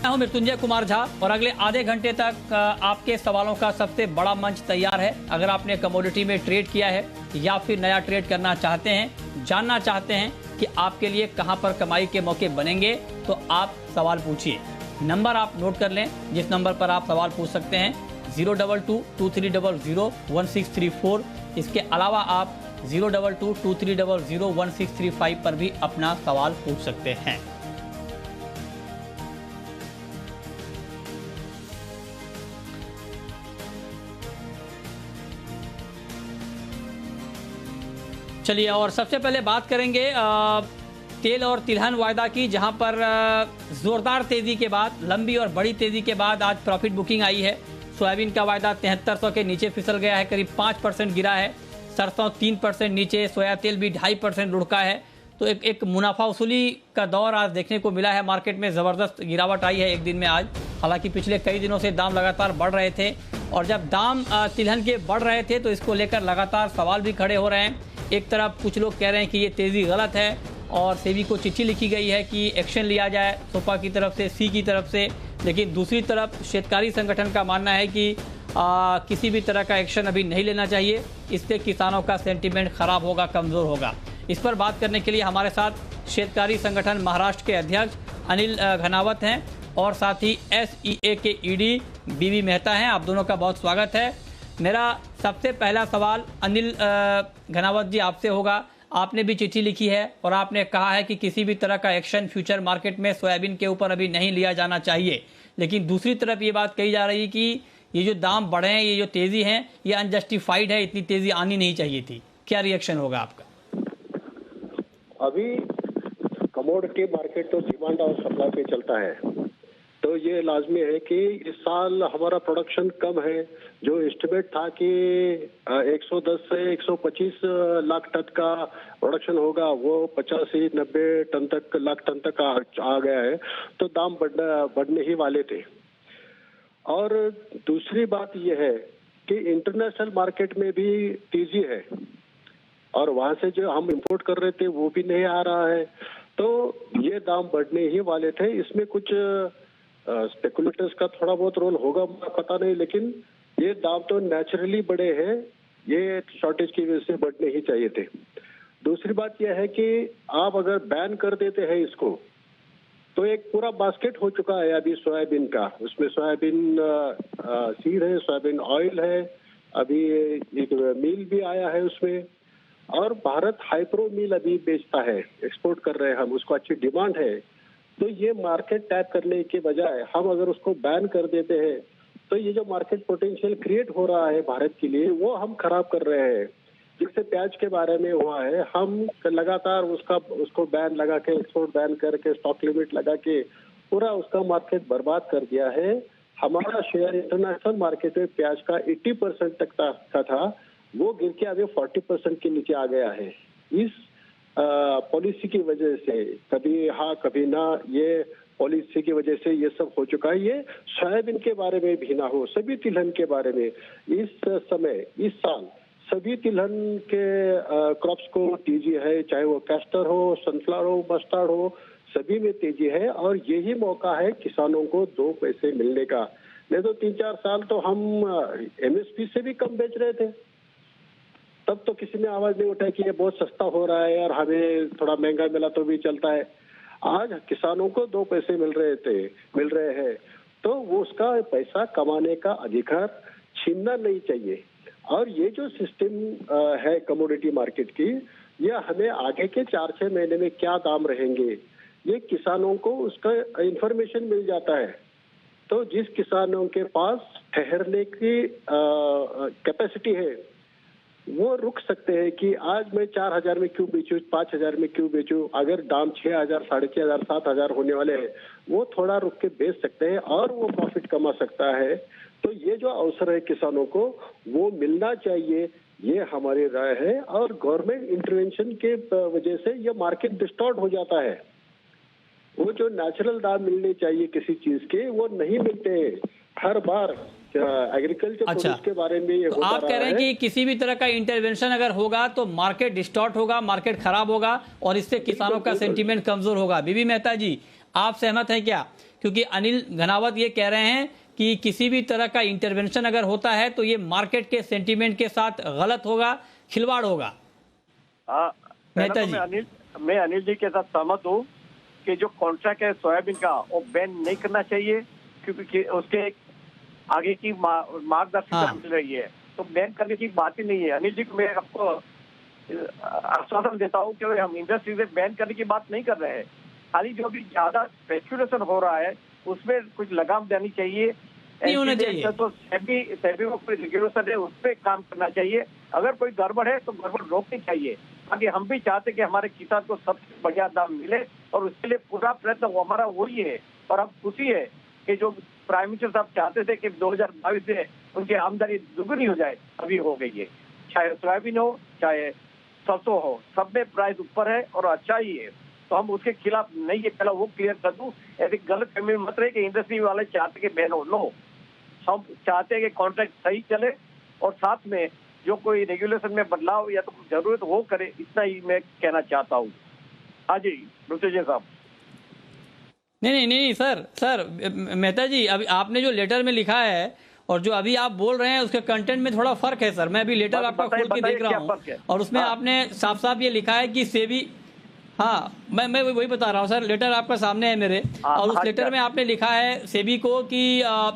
मैं हूं मृत्युंजय कुमार झा और अगले आधे घंटे तक आपके सवालों का सबसे बड़ा मंच तैयार है। अगर आपने कमोडिटी में ट्रेड किया है या फिर नया ट्रेड करना चाहते हैं, जानना चाहते हैं कि आपके लिए कहां पर कमाई के मौके बनेंगे, तो आप सवाल पूछिए। नंबर आप नोट कर लें जिस नंबर पर आप सवाल पूछ सकते हैं, 022-2300-1634। इसके अलावा आप 022-2300-1635 पर भी अपना सवाल पूछ सकते हैं। चलिए, और सबसे पहले बात करेंगे तेल और तिलहन वायदा की, जहां पर जोरदार तेजी के बाद, लंबी और बड़ी तेजी के बाद आज प्रॉफिट बुकिंग आई है। सोयाबीन का वायदा 7300 के नीचे फिसल गया है, करीब 5% गिरा है। सरसों 3% नीचे, सोया तेल भी 2.5% लुढ़का है। तो एक मुनाफा वसूली का दौर आज देखने को मिला है। मार्केट में ज़बरदस्त गिरावट आई है एक दिन में आज। हालांकि पिछले कई दिनों से दाम लगातार बढ़ रहे थे, और जब दाम तिलहन के बढ़ रहे थे तो इसको लेकर लगातार सवाल भी खड़े हो रहे हैं। एक तरफ कुछ लोग कह रहे हैं कि ये तेज़ी गलत है और सेबी को चिट्ठी लिखी गई है कि एक्शन लिया जाए, सोपा की तरफ से, सी की तरफ से। लेकिन दूसरी तरफ शेतकारी संगठन का मानना है कि किसी भी तरह का एक्शन अभी नहीं लेना चाहिए, इससे किसानों का सेंटीमेंट खराब होगा, कमज़ोर होगा। इस पर बात करने के लिए हमारे साथ शेतकारी संगठन महाराष्ट्र के अध्यक्ष अनिल घनावत हैं और साथ ही SEA के ED बीवी मेहता हैं। आप दोनों का बहुत स्वागत है। मेरा सबसे पहला सवाल अनिल घनावत जी आपसे होगा। आपने भी चिट्ठी लिखी है और आपने कहा है कि किसी भी तरह का एक्शन फ्यूचर मार्केट में सोयाबीन के ऊपर अभी नहीं लिया जाना चाहिए, लेकिन दूसरी तरफ ये बात कही जा रही है कि ये जो दाम बढ़े हैं, ये जो तेजी है, ये अनजस्टिफाइड है, इतनी तेजी आनी नहीं चाहिए थी। क्या रिएक्शन होगा आपका? अभी कमोडिटी मार्केट तो डिमांड और सप्लाई पे चलता है, तो ये लाजमी है कि इस साल हमारा प्रोडक्शन कम है। जो एस्टिमेट था कि 110 से 125 लाख टन का प्रोडक्शन होगा, वो 85-90 लाख टन तक आ गया है। तो दाम बढ़ने ही वाले थे। और दूसरी बात यह है कि इंटरनेशनल मार्केट में भी तेजी है, और वहां से जो हम इंपोर्ट कर रहे थे वो भी नहीं आ रहा है। तो ये दाम बढ़ने ही वाले थे। इसमें कुछ स्पेकुलेटर्स का थोड़ा बहुत रोल होगा, पता नहीं, लेकिन ये दाम तो नेचुरली बढ़े हैं। ये शॉर्टेज की वजह से बढ़ने ही चाहिए थे। दूसरी बात यह है कि आप अगर बैन कर देते हैं इसको, तो एक पूरा बास्केट हो चुका है अभी सोयाबीन का। उसमें सोयाबीन सीड है, सोयाबीन ऑयल है, अभी एक मील भी आया है उसमें, और भारत हाइप्रो मील अभी बेचता है, एक्सपोर्ट कर रहे हैं हम, उसको अच्छी डिमांड है। तो ये मार्केट टैप करने के बजाय हम अगर उसको बैन कर देते हैं, तो ये जो मार्केट पोटेंशियल क्रिएट हो रहा है भारत के लिए, वो हम खराब कर रहे हैं। जिससे प्याज के बारे में हुआ है, हम लगातार उसको बैन लगा के, एक्सपोर्ट बैन करके, स्टॉक लिमिट लगा के पूरा उसका मार्केट बर्बाद कर दिया है। हमारा शेयर इंटरनेशनल मार्केट में प्याज का 80% तक का था, वो गिर के अभी 40% के नीचे आ गया है। इस पॉलिसी की वजह से, कभी हाँ कभी ना, ये पॉलिसी की वजह से ये सब हो चुका है। ये सोयाबीन के बारे में भी ना हो, सभी तिलहन के बारे में इस समय, इस साल सभी तिलहन के क्रॉप्स को तेजी है, चाहे वो कैस्टर हो, सनफ्लावर हो, मस्टर्ड हो, सभी में तेजी है। और यही मौका है किसानों को 2 पैसे मिलने का। नहीं तो 3-4 साल तो हम MSP से भी कम बेच रहे थे, तब तो किसी ने आवाज नहीं उठाई कि ये बहुत सस्ता हो रहा है और हमें थोड़ा महंगा मिला तो भी चलता है। आज किसानों को 2 पैसे मिल रहे हैं, तो वो उसका पैसा कमाने का अधिकार छीनना नहीं चाहिए। और ये जो सिस्टम है कमोडिटी मार्केट की, ये हमें आगे के 4-6 महीने में क्या दाम रहेंगे, ये किसानों को उसका इंफॉर्मेशन मिल जाता है। तो जिस किसानों के पास ठहरने की कैपेसिटी है, वो रुक सकते हैं कि आज मैं 4,000 में क्यों बेचूं, 5,000 में क्यों बेचूं। अगर दाम 6,000, 6,500, 7,000 होने वाले हैं, वो थोड़ा रुक के बेच सकते हैं और वो प्रॉफिट कमा सकता है। तो ये जो अवसर है किसानों को, वो मिलना चाहिए, ये हमारी राय है। और गवर्नमेंट इंटरवेंशन के वजह से ये मार्केट डिस्टॉर्ट हो जाता है। वो जो नेचुरल दाम मिलने चाहिए किसी चीज के, वो नहीं मिलते। हर बार एग्रीकल्चर प्रोड्यूस के बारे में ये तो आप कह रहे हैं कि किसी भी तरह का इंटरवेंशन अगर होगा तो मार्केट डिस्टॉर्ट होगा, मार्केट खराब होगा और इससे किसानों का सेंटीमेंट कमजोर होगा। बीबी मेहता जी, आप सहमत हैं क्या क्योंकि अनिल घनावत ये कह रहे हैं कि किसी भी तरह का इंटरवेंशन अगर होता है तो ये मार्केट के सेंटीमेंट के साथ गलत होगा, खिलवाड़ होगा। मेहता जी, मैं अनिल जी के साथ सहमत हूँ कि जो कॉन्ट्रैक्ट है सोयाबीन का वो बैन नहीं करना चाहिए, क्योंकि उसके आगे की मार्गदर्शिका मिल रही है, तो बैन करने की बात ही नहीं है। अनिल जी को मैं आपको आश्वासन देता हूँ कि हम इंडस्ट्री से बैन करने की बात नहीं कर रहे हैं, खाली जो भी ज्यादा स्पेकुलेशन हो रहा है उसमें कुछ लगाम देनी चाहिए, नहीं होना चाहिए। तो सेबी को कोई रेगुलेशन है उस पर काम करना चाहिए। अगर कोई गड़बड़ है तो गड़बड़ रोकनी चाहिए, ताकि हम भी चाहते कि हमारे किसान को सबसे बढ़िया दाम मिले, और उसके लिए पूरा प्रयत्न हमारा वही है। और अब खुशी है कि जो प्राइम मिनिस्टर साहब चाहते थे कि 2022 से उनकी आमदनी दुगनी हो जाए, अभी हो गई है। चाहे सोयाबीन हो चाहे सरसों हो, सब में प्राइस ऊपर है और अच्छा ही है, तो हम उसके खिलाफ नहीं है। पहला वो क्लियर कर दूं, ऐसी गलत फहमी मत रहे कि इंडस्ट्री वाले चाहते कि बैन हो। नो, हम चाहते हैं कि कॉन्ट्रैक्ट सही चले, और साथ में जो कोई रेगुलेशन में बदलाव या तो जरूरत वो करे, इतना ही मैं कहना चाहता हूँ। हाँ जी ऋतुजय साहब। नहीं सर मेहता जी, अभी आपने जो लेटर में लिखा है और जो अभी आप बोल रहे हैं उसके कंटेंट में थोड़ा फर्क है सर। मैं अभी लेटर आपका खोल के देख रहा हूँ और उसमें आपने साफ साफ ये लिखा है कि सेबी, हाँ मैं वही बता रहा हूँ सर, लेटर आपका सामने है मेरे, और उस लेटर में आपने लिखा है सेबी को कि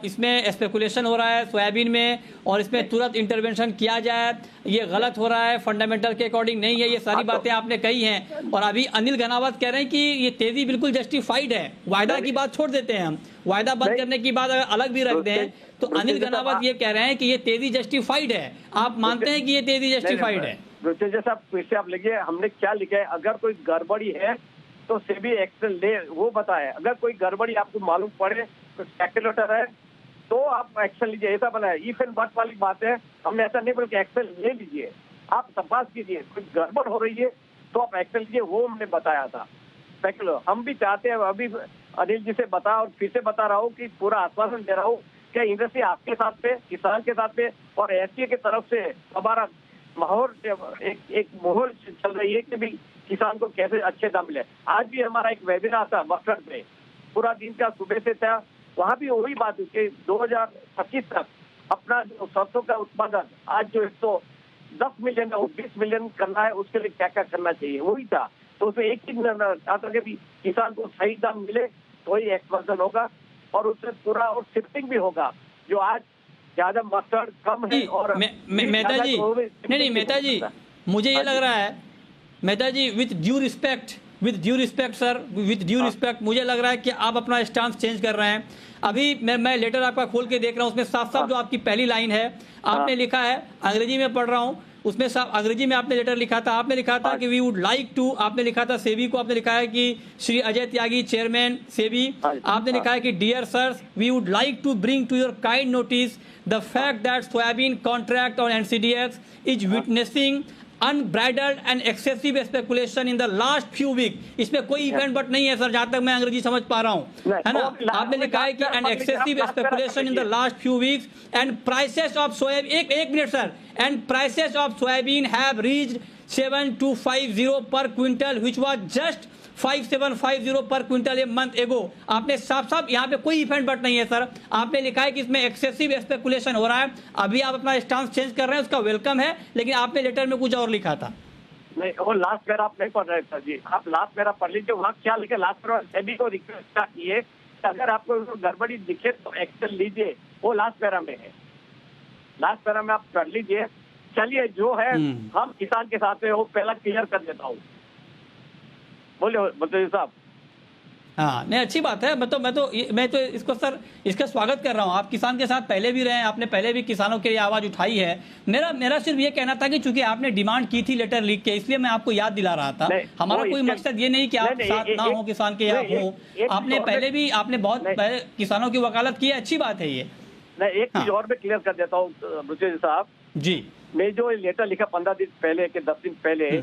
इसमें स्पेकुलेशन हो रहा है सोयाबीन में और इसमें तुरंत इंटरवेंशन किया जाए, ये गलत हो रहा है, फंडामेंटल के अकॉर्डिंग नहीं है। ये सारी बातें आपने कही हैं, और अभी अनिल घनावत कह रहे हैं कि ये तेजी बिल्कुल जस्टिफाइड है। वायदा की बात छोड़ देते हैं हम, वायदा बंद करने की बात अगर अलग भी रख दें तो अनिल घनावत ये कह रहे हैं कि ये तेजी जस्टिफाइड है। आप मानते हैं कि ये तेजी जस्टिफाइड है? जैसा फिर से आप लिखिए, हमने क्या लिखा है, अगर कोई गड़बड़ी है तो सेबी एक्शन ले, वो बताए। अगर कोई गड़बड़ी आपको मालूम पड़े, तो स्पेकुलेटर है तो आप एक्शन लीजिए, ऐसा बनाए। इफ एंड बट वाली बात है, हमने ऐसा नहीं बोला कि एक्शन ले लीजिए, आप तपास कीजिए, कोई गड़बड़ हो रही है तो आप एक्शन लीजिए, वो हमने बताया था। स्पेकुलेटर हम भी चाहते हैं, अभी अनिल जी से बता और फिर से बता रहा हूँ कि पूरा आश्वासन दे रहा हूँ कि इंडस्ट्री आपके साथ पे, किसान के साथ पे, और एससी के तरफ से हमारा माहौल एक माहौल चल रही है कि भी किसान को कैसे अच्छे दाम मिले। आज भी हमारा एक वेबिनार था मस्टर्ड पे, पूरा दिन का सुबह से था, वहाँ भी वही बात हुई कि 2025 तक अपना जो सरसों का उत्पादन आज जो 110 मिलियन और 20 मिलियन करना है, उसके लिए क्या क्या करना चाहिए, वही था। तो उसमें एक चीज चाहता कि भी किसान को सही दाम मिले तो ही एक्सपर्शन होगा, और उससे पूरा और शिफ्टिंग भी होगा। जो आज ज्यादा मस्टर्ड कम है और मेहता जी, नहीं मेहता जी, मुझे ये लग रहा है Mehta ji, with due respect sir, with due respect, मुझे लग रहा है कि आप अपना स्टांस चेंज कर रहे हैं। अभी मैं लेटर आपका खोल के देख रहा हूँ, उसमें साफ साफ जो आपकी पहली लाइन है आपने लिखा है, अंग्रेजी में पढ़ रहा हूँ, उसमें साफ अंग्रेजी में आपने लेटर लिखा था, आपने लिखा था कि वी वुड लाइक टू, आपने लिखा था सेबी को, आपने लिखा है कि श्री अजय त्यागी चेयरमैन सेबी, आपने लिखा है कि dear sir, we would like to bring to your kind notice the fact that soybean contract on NCDX is witnessing unbridled and excessive speculation in the last few weeks। इसमें कोई इवेंट बट नहीं है sir, जहां तक मैं अंग्रेजी समझ पा रहा हूं, है ना। आपने लिखा है कि an excessive speculation in the last few weeks and prices of soybean, एक minute sir, and prices of soybean have reached 7250 per quintal which was just 5750 पर क्विंटल ए मंथ एगो। आपने साफ साफ, यहाँ पे कोई इफेक्ट बट नहीं है सर, आपने लिखा है कि इसमें एक्सेसिव स्पेकुलेशन हो रहा है। अभी आप अपना स्टांस चेंज कर रहे हैं, उसका वेलकम है, लेकिन आपने लेटर में कुछ और लिखा था। नहीं, वो लास्ट पैरा आप नहीं पढ़ रहे सर जी, आप लास्ट पैरा पढ़ लीजिए, वहाँ क्या लिखे लास्ट पैरा। सेबी को रिक्वेस्ट किए अगर आपको गड़बड़ी दिखे तो एक्शन लीजिए, वो लास्ट पैरा में है, लास्ट पैरा में आप पढ़ लीजिए। चलिए, जो है हम किसान के साथ है वो पहला क्लियर कर देता हूँ। बोलिए साहब। हाँ, नहीं अच्छी बात है। मैं तो इसको सर, इसका स्वागत कर रहा हूँ। आप किसान के साथ पहले भी रहे हैं, आपने पहले भी किसानों के लिए आवाज उठाई है। मेरा सिर्फ ये कहना था कि चूंकि आपने डिमांड की थी लेटर लिख के, इसलिए मैं आपको याद दिला रहा था। हमारा कोई मकसद ये नहीं कि आप साथ ना हो किसान के, या हो। आपने पहले भी बहुत किसानों की वकालत की है, अच्छी बात है ये। एक चीज और मैं क्लियर कर देता हूँ रुचि साहब जी। मैं जो लेटर लिखा 15 दिन पहले के 10 दिन पहले,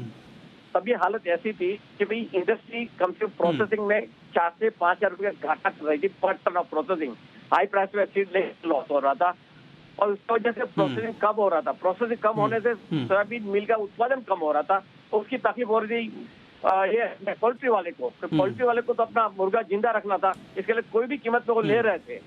तब ये हालत ऐसी थी कि भाई इंडस्ट्री कम से कम प्रोसेसिंग में 4 से 5 हजार रुपये घाटा कर रही थी पर ton of processing. High price में सीड लॉस हो रहा था, और उसकी वजह से प्रोसेसिंग कम हो रहा था। प्रोसेसिंग कम होने से सोयाबीन मिल का उत्पादन कम हो रहा था, उसकी तकलीफ हो रही थी। ये पोल्ट्री वाले को, तो पोल्ट्री वाले को तो अपना मुर्गा जिंदा रखना था, इसके लिए कोई भी कीमत पे वो ले रहे थे,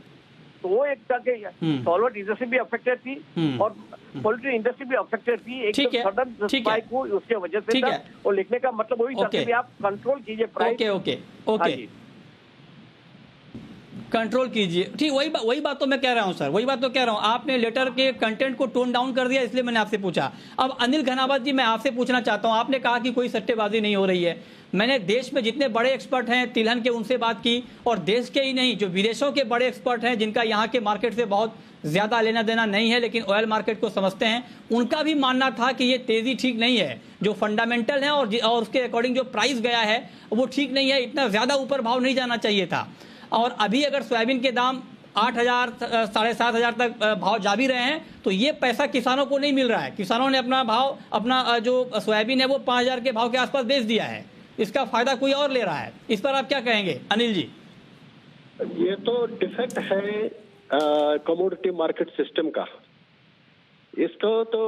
तो वो एक तरह सॉल्वेंट इंडस्ट्री भी अफेक्टेड थी और पोल्ट्री इंडस्ट्री भी अफेक्टेड थी। एक सडन स्पाइक हुई उसके वजह से था। और लिखने का मतलब वही था कि आप कंट्रोल कीजिए प्राइस। ओके कंट्रोल कीजिए, ठीक। वही बात तो मैं कह रहा हूं सर, वही बात तो कह रहा हूं। आपने लेटर के कंटेंट को टोन डाउन कर दिया, इसलिए मैंने आपसे पूछा। अब अनिल घनावत जी, मैं आपसे पूछना चाहता हूं, आपने कहा कि कोई सट्टेबाजी नहीं हो रही है। मैंने देश में जितने बड़े एक्सपर्ट हैं तिलहन के, उनसे बात की, और देश के ही नहीं, जो विदेशों के बड़े एक्सपर्ट हैं जिनका यहाँ के मार्केट से बहुत ज्यादा लेना देना नहीं है लेकिन ऑयल मार्केट को समझते हैं, उनका भी मानना था कि ये तेजी ठीक नहीं है, जो फंडामेंटल है और उसके अकॉर्डिंग जो प्राइस गया है वो ठीक नहीं है, इतना ज्यादा ऊपर भाव नहीं जाना चाहिए था। और अभी अगर सोयाबीन के दाम 8,000 7,500 तक भाव जा भी रहे हैं तो ये पैसा किसानों को नहीं मिल रहा है। किसानों ने अपना जो सोयाबीन है वो 5,000 के भाव के आसपास बेच दिया है, इसका फायदा कोई और ले रहा है। इस पर आप क्या कहेंगे अनिल जी? ये तो डिफेक्ट है कमोडिटी मार्केट सिस्टम का। इसको तो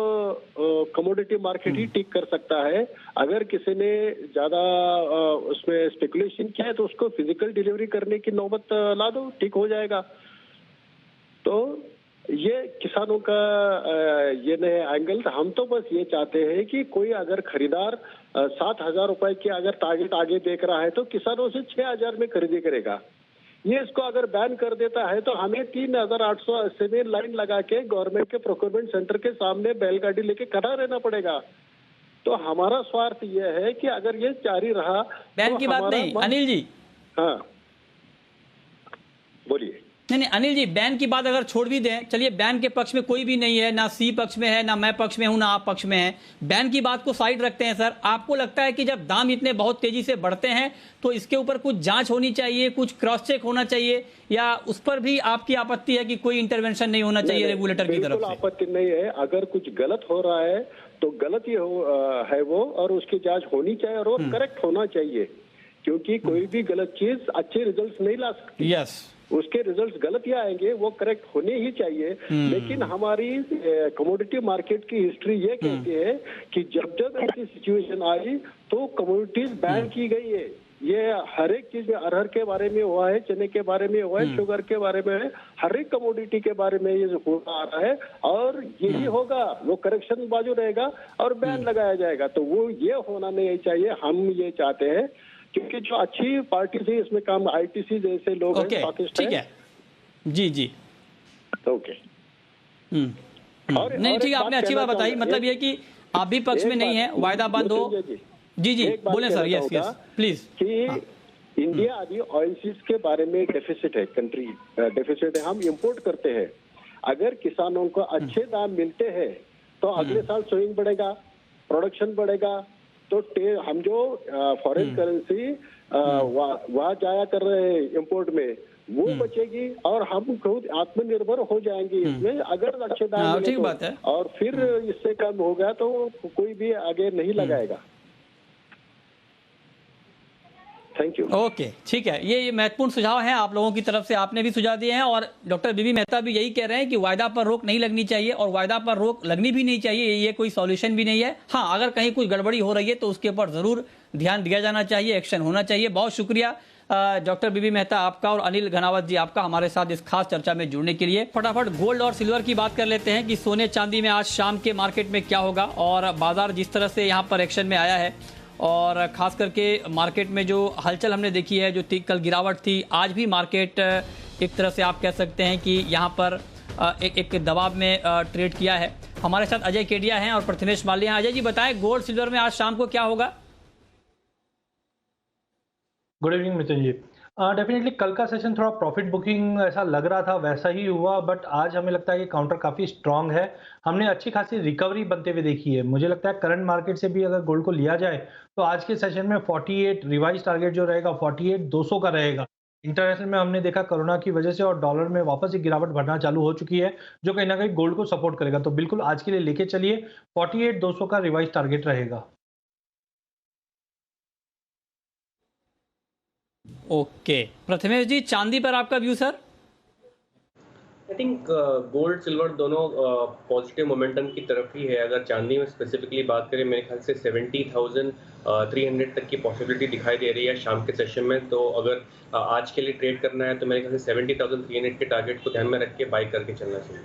कमोडिटी मार्केट ही ठीक कर सकता है। अगर किसी ने ज्यादा उसमें स्पेकुलेशन किया है तो उसको फिजिकल डिलीवरी करने की नौबत ला दो, ठीक हो जाएगा। तो ये किसानों का ये नया एंगल था। हम तो बस ये चाहते हैं कि कोई अगर खरीदार 7,000 रुपए की अगर टारगेट आगे देख रहा है तो किसानों से 6,000 में खरीदी करेगा। ये इसको अगर बैन कर देता है तो हमें 3,880 में लाइन लगा के गवर्नमेंट के प्रोक्योरमेंट सेंटर के सामने बैलगाड़ी लेके खड़ा रहना पड़ेगा। तो हमारा स्वार्थ यह है कि अगर ये जारी रहा, बैन तो की बात नहीं अनिल जी। हाँ बोलिए। नहीं अनिल जी, बैन की बात अगर छोड़ भी दें, चलिए बैन के पक्ष में कोई भी नहीं है, ना सी पक्ष में है, ना मैं पक्ष में हूं, ना आप पक्ष में हैं। बैन की बात को साइड रखते हैं सर। आपको लगता है कि जब दाम इतने बहुत तेजी से बढ़ते हैं तो इसके ऊपर कुछ जांच होनी चाहिए, कुछ क्रॉस चेक होना चाहिए, या उस पर भी आपकी आपत्ति है कि कोई इंटरवेंशन नहीं होना चाहिए रेगुलेटर की तरफ से? आपत्ति नहीं है। अगर कुछ गलत हो रहा है तो गलत ही है वो, और उसकी जांच होनी चाहिए और वो करेक्ट होना चाहिए, क्योंकि कोई भी गलत चीज अच्छे रिजल्ट नहीं ला सकती। यस, उसके रिजल्ट्स गलत ही आएंगे, वो करेक्ट होने ही चाहिए। लेकिन हमारी कमोडिटी मार्केट की हिस्ट्री ये कहती है कि जब जब ऐसी सिचुएशन आई तो कमोडिटीज बैन की गई है। ये हर एक चीज में, अरहर के बारे में हुआ है, चने के बारे में हुआ है, शुगर के बारे में है, हर एक कमोडिटी के बारे में ये होता आ रहा है और यही होगा। वो करेक्शन बाजू रहेगा और बैन लगाया जाएगा। तो वो ये होना नहीं चाहिए। हम ये चाहते हैं क्योंकि जो अच्छी पार्टी थी इसमें काम, आईटीसी जैसे लोग हैं, ठीक है जी जी ओके। नहीं ठीक है, आपने अच्छी बात बताई। मतलब ये कि आप भी पक्ष में नहीं है, वायदा बंद हो। जी जी बोले सर। Yes yes please. कि इंडिया अभी ऑयल सीड्स के बारे में डेफिसिट है, कंट्री डेफिसिट है। हम इंपोर्ट करते हैं। अगर किसानों को अच्छे दाम मिलते हैं तो अगले साल सोइंग बढ़ेगा, प्रोडक्शन बढ़ेगा। तो हम जो फॉरेन करेंसी वहाँ जाया कर रहे हैं इंपोर्ट में, वो बचेगी और हम खुद आत्मनिर्भर हो जाएंगे इसमें, अगर अच्छे दाम मिले तो। और फिर इससे कम होगा तो कोई भी आगे नहीं लगाएगा। Thank you. ओके ठीक है, ये महत्वपूर्ण सुझाव हैं आप लोगों की तरफ से, आपने भी सुझाव दिए हैं और डॉक्टर बीबी मेहता भी यही कह रहे हैं कि वायदा पर रोक नहीं लगनी चाहिए और वायदा पर रोक लगनी भी नहीं चाहिए। ये कोई सॉल्यूशन भी नहीं है। हाँ, अगर कहीं कुछ गड़बड़ी हो रही है तो उसके ऊपर जरूर ध्यान दिया जाना चाहिए, एक्शन होना चाहिए। बहुत शुक्रिया डॉक्टर बीबी मेहता आपका और अनिल घनावत जी आपका हमारे साथ इस खास चर्चा में जुड़ने के लिए। फटाफट गोल्ड और सिल्वर की बात कर लेते हैं कि सोने चांदी में आज शाम के मार्केट में क्या होगा और बाजार जिस तरह से यहाँ पर एक्शन में आया है और खास करके मार्केट में जो हलचल हमने देखी है, जो कल गिरावट थी, आज भी मार्केट एक तरह से आप कह सकते हैं कि यहाँ पर एक दबाव में ट्रेड किया है। हमारे साथ अजय केडिया हैं और प्रथमेश माल्या हैं। अजय जी बताएं, गोल्ड सिल्वर में आज शाम को क्या होगा? गुड इवनिंग मिथुन जी। डेफिनेटली कल का सेशन थोड़ा प्रॉफिट बुकिंग ऐसा लग रहा था, वैसा ही हुआ, बट आज हमें लगता है कि काउंटर काफ़ी स्ट्रांग है। हमने अच्छी खासी रिकवरी बनते हुए देखी है। मुझे लगता है करंट मार्केट से भी अगर गोल्ड को लिया जाए तो आज के सेशन में 48 रिवाइज टारगेट जो रहेगा 48,200 का रहेगा। इंटरनेशनल में हमने देखा कोरोना की वजह से और डॉलर में वापस एक गिरावट बढ़ना चालू हो चुकी है, जो कहीं ना कहीं गोल्ड को सपोर्ट करेगा। तो बिल्कुल आज के लिए लेके चलिए, 48,200 का रिवाइज टारगेट रहेगा। ओके प्रथमेश जी, चांदी पर आपका view sir? I think gold silver दोनों पॉजिटिव मोमेंटम की तरफ ही है। अगर चांदी में स्पेसिफिकली बात करें, मेरे ख्याल से 70,300 तक की पॉसिबिलिटी दिखाई दे रही है शाम के सेशन में। तो अगर आज के लिए ट्रेड करना है तो मेरे ख्याल से 70,300 के टारगेट को ध्यान में रख के बाई करके चलना चाहिए।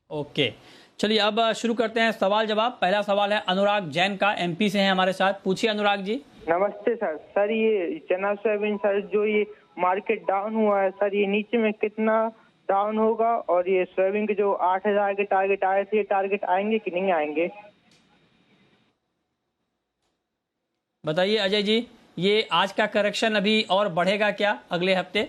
ओके, चलिए अब शुरू करते हैं सवाल जवाब। पहला सवाल है अनुराग जैन का, एमपी से हैं हमारे साथ। पूछिए अनुराग जी। नमस्ते सर। सर ये चना सोयाबीन सर जो ये मार्केट डाउन हुआ है सर, ये नीचे में कितना डाउन होगा, और ये सोयाबीन के जो 8,000 के टारगेट आए थे, ये टारगेट आएंगे कि नहीं आएंगे? बताइए अजय जी, ये आज का करेक्शन अभी और बढ़ेगा क्या अगले हफ्ते?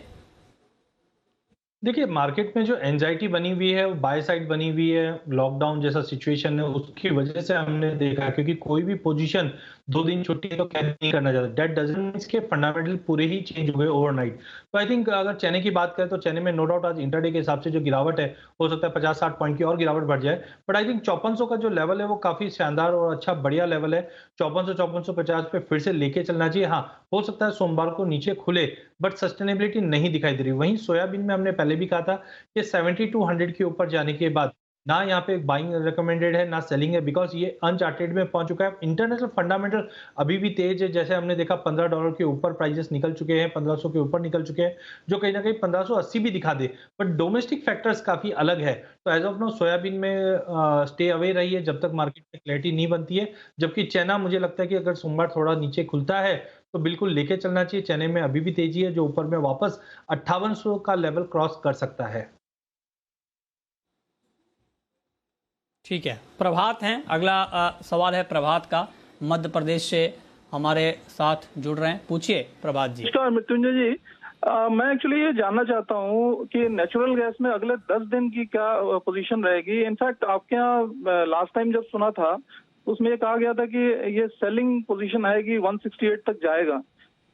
देखिए, मार्केट में जो एंजाइटी बनी हुई है, बाय साइड बनी हुई है, लॉकडाउन जैसा सिचुएशन है, उसकी वजह से हमने देखा, क्योंकि कोई भी पोजीशन 2 दिन छुट्टी तो कैरी नहीं करना चाहता। दैट डजंट मीन के फंडामेंटल पूरे ही चेंज हो गए ओवरनाइट। तो आई थिंक अगर चने की बात करें तो चने में नो डाउट आज इंटरडे के हिसाब से जो गिरावट है, हो सकता है 50-60 पॉइंट की और गिरावट बढ़ जाए। बट आई थिंक 5400 का जो लेवल है वो काफी शानदार और अच्छा बढ़िया लेवल है। 5400-5450 पे फिर से लेके चलना चाहिए। हाँ, हो सकता है सोमवार को नीचे खुले, बट सस्टेनेबिलिटी नहीं दिखाई दे रही। वहीं सोयाबीन में हमने पहले भी कहा था कि 70-100 के ऊपर जाने के बाद ना यहाँ पे बाइंग रिकमेंडेड है, ना सेलिंग है, बिकॉज ये अनचार्टेड में पहुंच चुका है। इंटरनेशनल फंडामेंटल अभी भी तेज है। जैसे हमने देखा $15 के ऊपर प्राइसेस निकल चुके हैं, 1500 के ऊपर निकल चुके हैं, जो कहीं ना कहीं 1580 भी दिखा दे। बट डोमेस्टिक फैक्टर्स काफी अलग है। तो एज ऑफ नो सोयाबीन में स्टे अवे रही है जब तक मार्केट में क्लैरिटी नहीं बनती है। जबकि चना मुझे लगता है कि अगर सोमवार थोड़ा नीचे खुलता है तो बिल्कुल लेके चलना चाहिए। चने में अभी भी तेजी है, जो ऊपर में वापस 5800 का लेवल क्रॉस कर सकता है। ठीक है, प्रभात हैं अगला सवाल है प्रभात का, मध्य प्रदेश से हमारे साथ जुड़ रहे हैं। पूछिए प्रभात जी। नमस्कार मृत्युंजय जी। मैं एक्चुअली ये जानना चाहता हूँ कि नेचुरल गैस में अगले 10 दिन की क्या पोजीशन रहेगी। इनफैक्ट आपके यहाँ लास्ट टाइम जब सुना था उसमें ये कहा गया था कि ये सेलिंग पोजीशन आएगी, 168 तक जाएगा।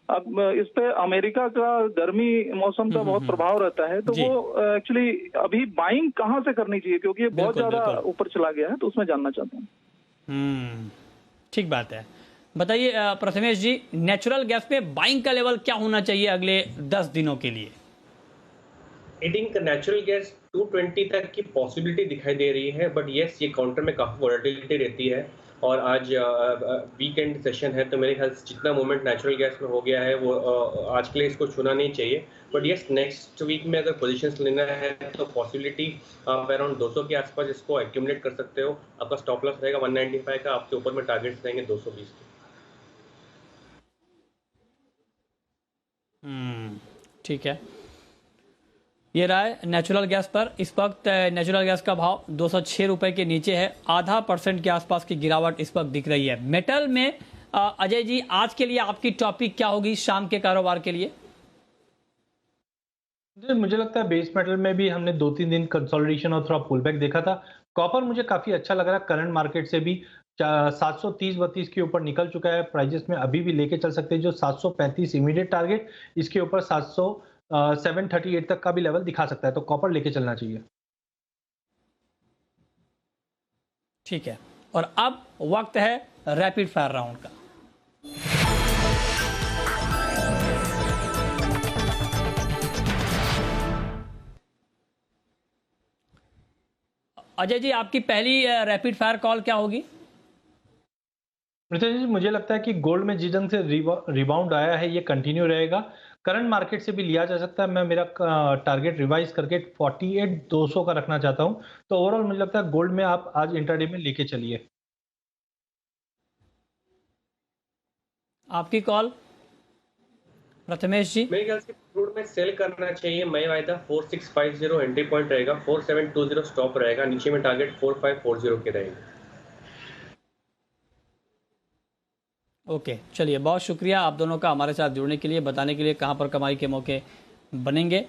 अब इस पे अमेरिका का गर्मी मौसम का बहुत प्रभाव रहता है, तो वो एक्चुअली अभी बाइंग कहाँ से करनी चाहिए, क्योंकि ये बहुत ज्यादा ऊपर चला गया है, तो उसमें जानना चाहता हूँ। ठीक बात है। बताइए प्रथमेश जी, नेचुरल गैस पे बाइंग का लेवल क्या होना चाहिए अगले 10 दिनों के लिए? आई थिंक नेचुरल गैस 220 तक की पॉसिबिलिटी दिखाई दे रही है, बट येस ये काउंटर में काफ़ी वॉलेटिलिटी रहती है। और आज वीकेंड सेशन है, तो मेरे ख्याल से जितना मूवमेंट नेचुरल गैस में हो गया है वो आज के लिए इसको छूना नहीं चाहिए। बट येस नेक्स्ट वीक में अगर पोजीशंस लेना है तो पॉसिबिलिटी अराउंड 200 के आसपास इसको एक्यूमुलेट कर सकते हो। आपका स्टॉप लॉस रहेगा 195 का, आपके ऊपर में टारगेट्स रहेंगे 220 के। ठीक है, ये रहा है नेचुरल गैस पर। इस वक्त नेचुरल गैस का भाव 206 रुपए के नीचे है, 0.5% के आसपास की गिरावट इस वक्त दिख रही है। मेटल में अजय जी, आज के लिए आपकी टॉपिक क्या होगी शाम के कारोबार के लिए? मुझे लगता है बेस मेटल में भी हमने 2-3 दिन कंसोलिडेशन और थोड़ा पुल बैक देखा था। कॉपर मुझे काफी अच्छा लग रहा है, करंट मार्केट से भी 730-32 के ऊपर निकल चुका है। प्राइजेस में अभी भी लेके चल सकते हैं। जो 735 इमीडिएट टारगेट, इसके ऊपर 738 तक का भी लेवल दिखा सकता है, तो कॉपर लेके चलना चाहिए। ठीक है, और अब वक्त है रैपिड फायर राउंड का। अजय जी, आपकी पहली रैपिड फायर कॉल क्या होगी? जी, मुझे लगता है कि गोल्ड में जिस ढंग से रिबाउंड आया है ये कंटिन्यू रहेगा। करंट मार्केट से भी लिया जा सकता है। मैं मेरा टारगेट रिवाइज करके 48,200 का रखना चाहता हूं। तो ओवरऑल मुझे लगता है गोल्ड में आप आज इंट्राडे में लेके चलिए। आपकी कॉल प्रथमेश जी। मेरे ख्याल से क्रूड में सेल करना चाहिए। मैं वायदा 4650 एंट्री पॉइंट रहेगा, 4720 स्टॉप रहेगा, नीचे में टारगेट 4540 के रहेंगे। ओके, चलिए, बहुत शुक्रिया आप दोनों का हमारे साथ जुड़ने के लिए, बताने के लिए कहां पर कमाई के मौके बनेंगे।